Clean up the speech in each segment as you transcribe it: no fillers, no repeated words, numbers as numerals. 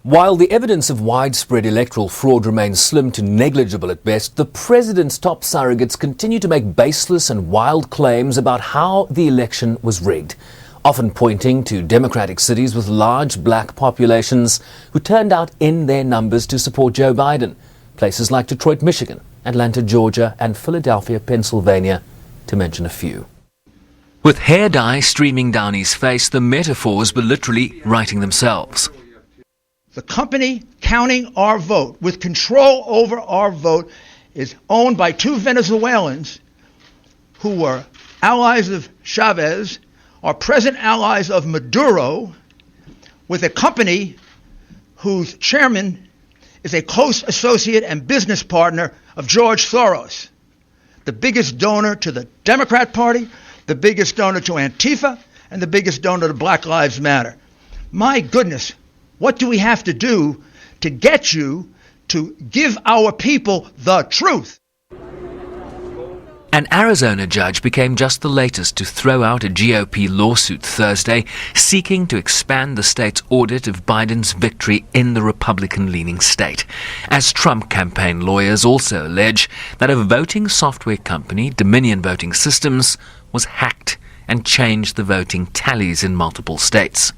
While the evidence of widespread electoral fraud remains slim to negligible at best, the president's top surrogates continue to make baseless and wild claims about how the election was rigged, often pointing to Democratic cities with large black populations who turned out in their numbers to support Joe Biden, places like Detroit, Michigan, Atlanta, Georgia, and Philadelphia, Pennsylvania, to mention a few. With hair dye streaming down his face, the metaphors were literally writing themselves. The company counting our vote, with control over our vote, is owned by two Venezuelans who were allies of Chavez, are present allies of Maduro, with a company whose chairman is a close associate and business partner of George Soros, the biggest donor to the Democrat Party, the biggest donor to Antifa, and the biggest donor to Black Lives Matter. My goodness. What do we have to do to get you to give our people the truth? An Arizona judge became just the latest to throw out a GOP lawsuit Thursday, seeking to expand the state's audit of Biden's victory in the Republican-leaning state, as Trump campaign lawyers also allege that a voting software company, Dominion Voting Systems, was hacked and changed the voting tallies in multiple states.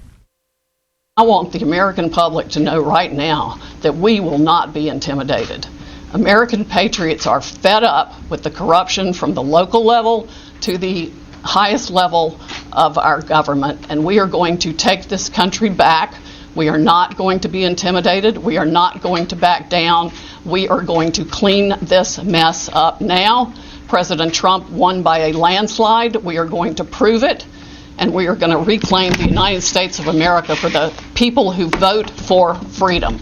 I want the American public to know right now that we will not be intimidated. American patriots are fed up with the corruption from the local level to the highest level of our government, and we are going to take this country back. We are not going to be intimidated. We are not going to back down. We are going to clean this mess up now. President Trump won by a landslide. We are going to prove it. And we are going to reclaim the United States of America for the people who vote for freedom.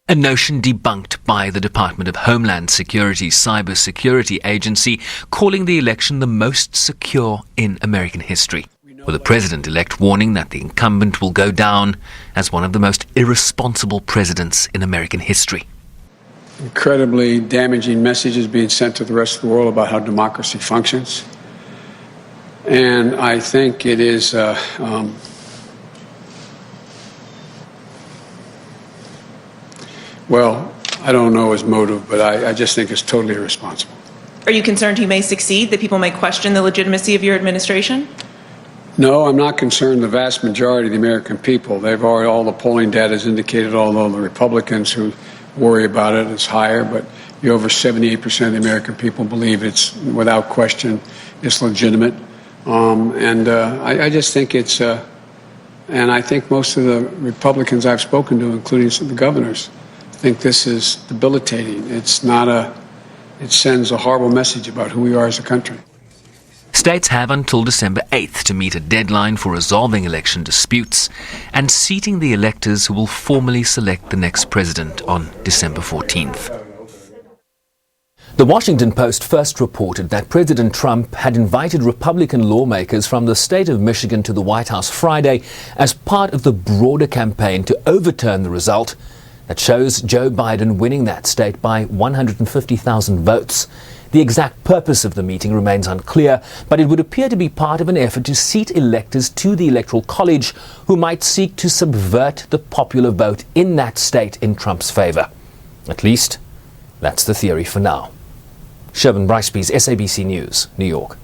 A notion debunked by the Department of Homeland Security's cybersecurity agency, calling the election the most secure in American history, with the president-elect warning that the incumbent will go down as one of the most irresponsible presidents in American history. Incredibly damaging messages being sent to the rest of the world about how democracy functions. And I think it is, well, I don't know his motive, but I just think it's totally irresponsible. Are you concerned he may succeed, that people may question the legitimacy of your administration? No, I'm not concerned. The vast majority of the American people, they've already, all the polling data has indicated, although the Republicans who worry about it is higher, but over 78% of the American people believe it's, without question, it's legitimate. I just think it's, and I think most of the Republicans I've spoken to, including some of the governors, think this is debilitating. It's not it sends a horrible message about who we are as a country. States have until December 8th to meet a deadline for resolving election disputes and seating the electors who will formally select the next president on December 14th. The Washington Post first reported that President Trump had invited Republican lawmakers from the state of Michigan to the White House Friday as part of the broader campaign to overturn the result that shows Joe Biden winning that state by 150,000 votes. The exact purpose of the meeting remains unclear, but it would appear to be part of an effort to seat electors to the Electoral College who might seek to subvert the popular vote in that state in Trump's favor. At least, that's the theory for now. Sherwin Bryce-Pease, SABC News, New York.